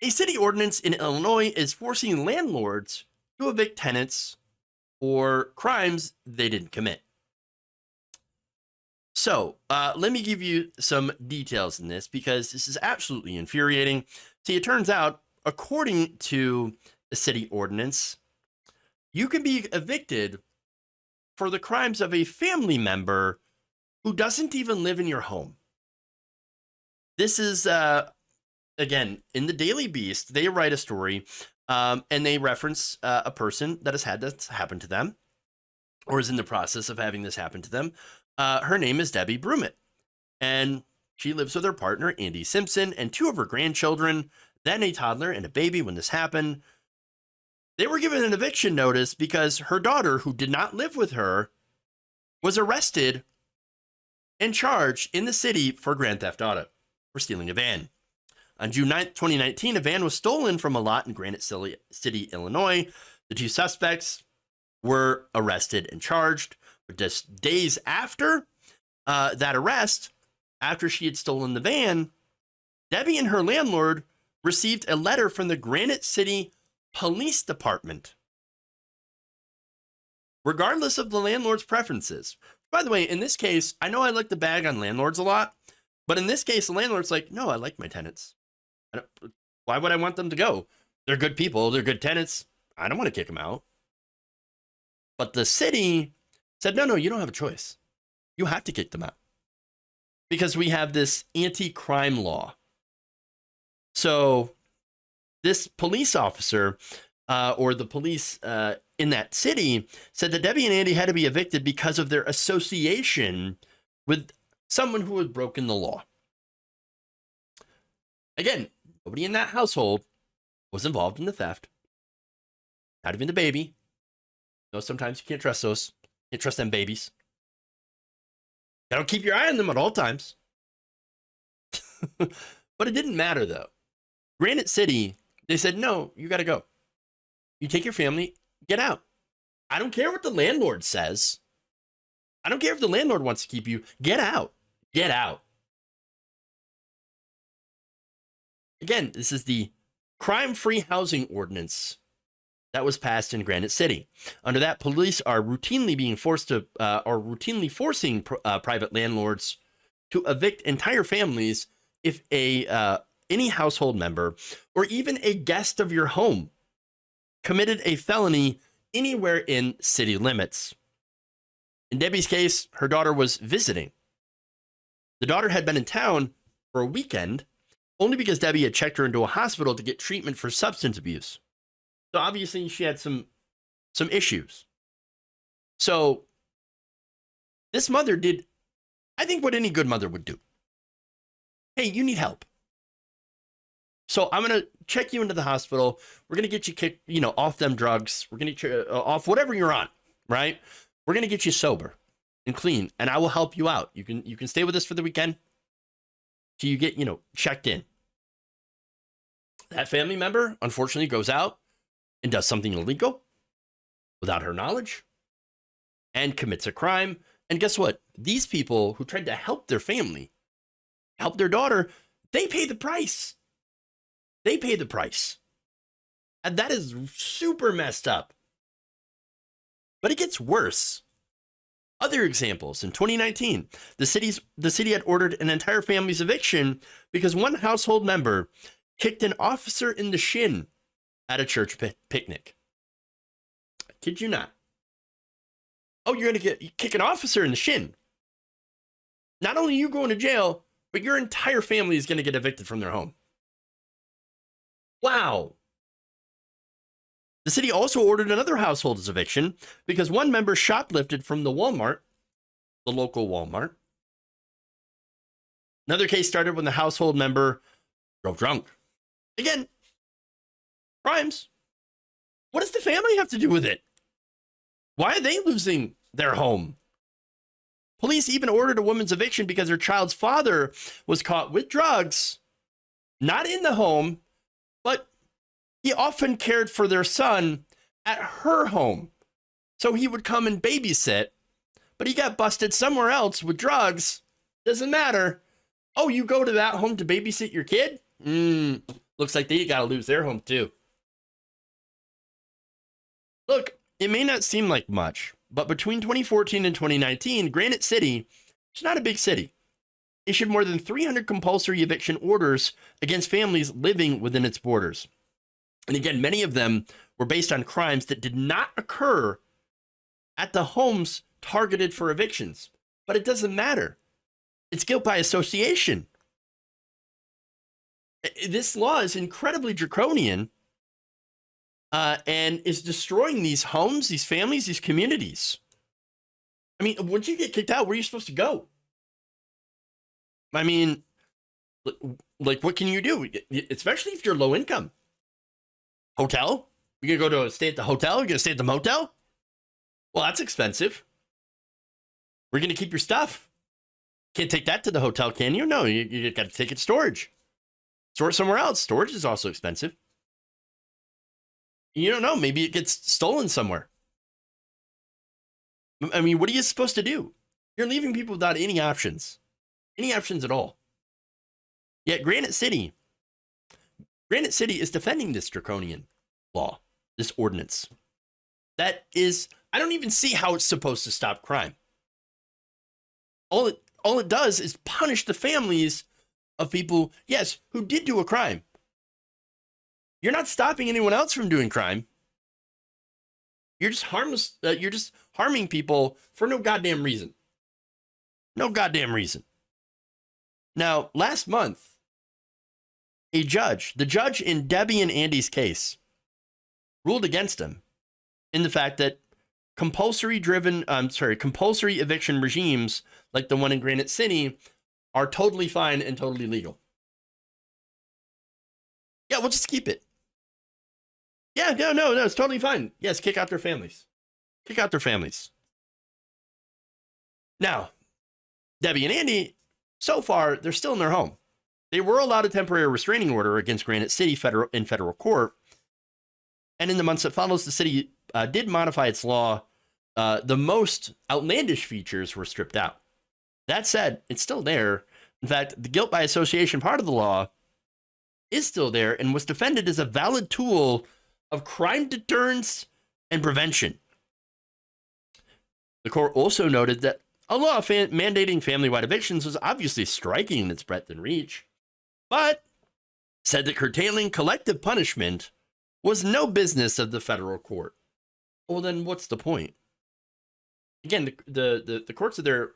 A city ordinance in Illinois is forcing landlords to evict tenants for crimes they didn't commit. So, let me give you some details in this because this is absolutely infuriating. See, it turns out, according to the city ordinance, you can be evicted for the crimes of a family member who doesn't even live in your home. This is, again, in the Daily Beast, they write a story and they reference a person that has had this happen to them or is in the process of having this happen to them. Her name is Debbie Brummett, and she lives with her partner, Andy Simpson, and 2 of her grandchildren, then a toddler and a baby when this happened. They were given an eviction notice because her daughter, who did not live with her, was arrested and charged in the city for grand theft auto for stealing a van. On June 9th, 2019, a van was stolen from a lot in Granite City, Illinois. The 2 suspects were arrested and charged. But just days after that arrest, after she had stolen the van, Debbie and her landlord received a letter from the Granite City Police Department, regardless of the landlord's preferences. By the way, in this case, I know I like to bag on landlords a lot, but in this case, the landlord's like, no, I like my tenants. Why would I want them to go? They're good people. They're good tenants. I don't want to kick them out. But the city said, no, you don't have a choice. You have to kick them out because we have this anti-crime law. So this police officer or the police in that city said that Debbie and Andy had to be evicted because of their association with someone who had broken the law. Again, nobody in that household was involved in the theft. Not even the baby. No, sometimes you can't trust those. You can't trust them babies. Gotta keep your eye on them at all times. But it didn't matter, though. Granite City, they said, no, you got to go. You take your family, get out. I don't care what the landlord says. I don't care if the landlord wants to keep you. Get out. Get out. Again, this is the crime-free housing ordinance that was passed in Granite City. Under that, police are routinely being forced to, or routinely forcing private landlords to evict entire families if any household member or even a guest of your home committed a felony anywhere in city limits. In Debbie's case, her daughter was visiting. The daughter had been in town for a weekend only because Debbie had checked her into a hospital to get treatment for substance abuse. So obviously she had some issues. So this mother did, I think, what any good mother would do. Hey, you need help. So I'm going to check you into the hospital. We're going to get you kicked, off them drugs. We're going to get you off whatever you're on, right? We're going to get you sober and clean, and I will help you out. You can stay with us for the weekend till you get, checked in. That family member, unfortunately, goes out and does something illegal without her knowledge and commits a crime. And guess what? These people who tried to help their family, help their daughter, they pay the price. They pay the price. And that is super messed up. But it gets worse. Other examples. In 2019, the city had ordered an entire family's eviction because one household member kicked an officer in the shin at a church picnic. I kid you not. Oh, you're going to kick an officer in the shin. Not only are you going to jail, but your entire family is going to get evicted from their home. Wow. The city also ordered another household's eviction because one member shoplifted from the Walmart, the local Walmart. Another case started when the household member drove drunk. Again, crimes. What does the family have to do with it? Why are they losing their home? Police even ordered a woman's eviction because her child's father was caught with drugs, not in the home, but he often cared for their son at her home. So he would come and babysit, but he got busted somewhere else with drugs. Doesn't matter. Oh, you go to that home to babysit your kid? Looks like they got to lose their home too. Look, it may not seem like much, but between 2014 and 2019, Granite City, it's not a big city, issued more than 300 compulsory eviction orders against families living within its borders. And again, many of them were based on crimes that did not occur at the homes targeted for evictions. But it doesn't matter. It's guilt by association. This law is incredibly draconian and is destroying these homes, these families, these communities. I mean, once you get kicked out, where are you supposed to go? I mean, like, what can you do? Especially if you're low income. Hotel? You're going to go to stay at the hotel? You're going to stay at the motel? Well, that's expensive. We're going to keep your stuff. Can't take that to the hotel, can you? No, you got to take it to storage. Store it somewhere else. Storage is also expensive. You don't know. Maybe it gets stolen somewhere. I mean, what are you supposed to do? You're leaving people without any options at all. Yet Granite City is defending this draconian law, this ordinance. That is, I don't even see how it's supposed to stop crime. All it does is punish the families of people, yes, who did do a crime. You're not stopping anyone else from doing crime. You're just harmless. You're just harming people for no goddamn reason. No goddamn reason. Now, last month, the judge in Debbie and Andy's case, ruled against him in the fact that compulsory eviction regimes like the one in Granite City are totally fine and totally legal. Yeah, we'll just keep it. Yeah, no, it's totally fine. Yes, kick out their families. Kick out their families. Now, Debbie and Andy, so far, they're still in their home. They were allowed a temporary restraining order against Granite City in federal court. And in the months that follows, the city did modify its law. The most outlandish features were stripped out. That said, it's still there. In fact, the guilt by association part of the law is still there and was defended as a valid tool of crime deterrence and prevention. The court also noted that a law mandating family-wide evictions was obviously striking in its breadth and reach, but said that curtailing collective punishment was no business of the federal court. Well, then what's the point? Again, the courts are there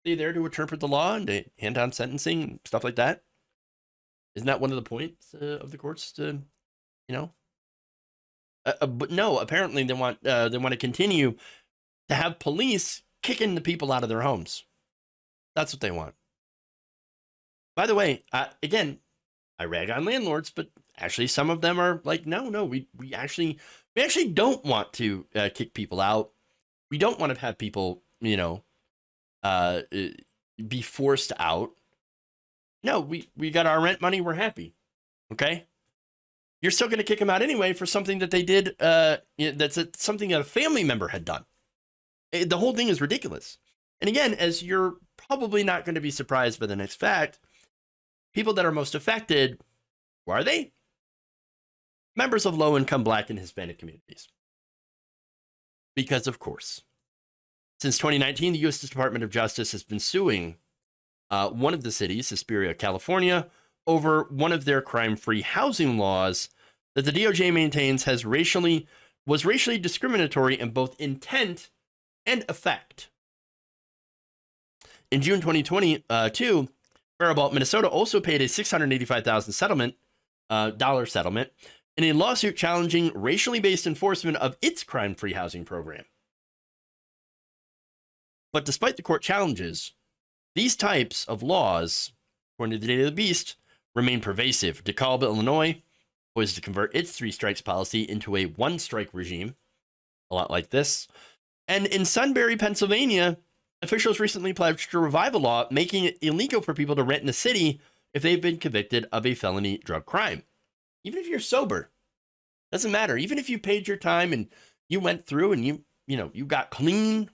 to interpret the law and to hand down sentencing and stuff like that. Isn't that one of the points of the courts to, but no, apparently they want to continue to have police kicking the people out of their homes. That's what they want. By the way, again, I rag on landlords, but actually some of them are like, no, we actually don't want to kick people out. We don't want to have people, be forced out. No, we got our rent money. We're happy. Okay. You're still going to kick them out anyway for something that they did. That's something that a family member had done. The whole thing is ridiculous. And again, as you're probably not going to be surprised by the next fact, people that are most affected, who are they? Members of low-income Black and Hispanic communities. Because, of course, since 2019, the U.S. Department of Justice has been suing one of the cities, Hesperia, California, over one of their crime-free housing laws that the DOJ maintains was racially discriminatory in both intent and effect. In June 2022, Faribault, Minnesota, also paid a $685,000 settlement in a lawsuit challenging racially based enforcement of its crime-free housing program. But despite the court challenges, these types of laws, according to the Daily Beast, remain pervasive. DeKalb, Illinois, poised to convert its three strikes policy into a one strike regime, a lot like this. And in Sunbury, Pennsylvania, officials recently pledged to revive a law making it illegal for people to rent in the city if they've been convicted of a felony drug crime. Even if you're sober, doesn't matter. Even if you paid your time and you went through and you got clean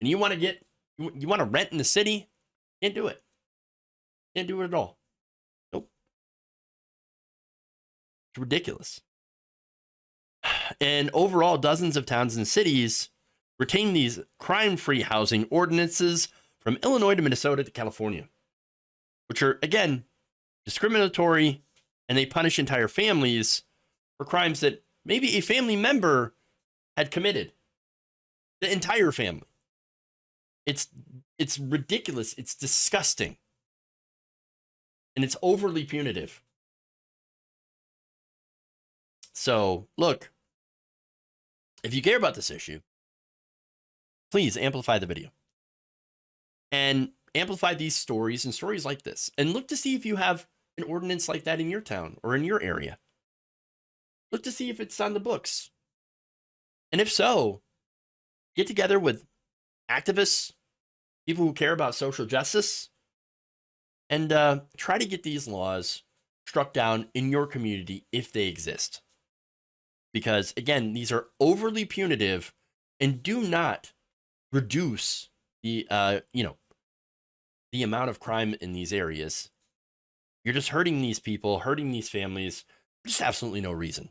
and you want to rent in the city, can't do it. Can't do it at all. Nope. It's ridiculous. And overall, dozens of towns and cities retain these crime-free housing ordinances from Illinois to Minnesota to California, which are, again, discriminatory, and they punish entire families for crimes that maybe a family member had committed. The entire family. It's ridiculous. It's disgusting. And it's overly punitive. So, look, if you care about this issue, please amplify the video. And amplify these stories and stories like this. And look to see if you have an ordinance like that in your town or in your area. Look to see if it's on the books. And if so, get together with activists, people who care about social justice, and try to get these laws struck down in your community if they exist. Because, again, these are overly punitive and do not reduce the, the amount of crime in these areas. You're just hurting these people, hurting these families, for just absolutely no reason.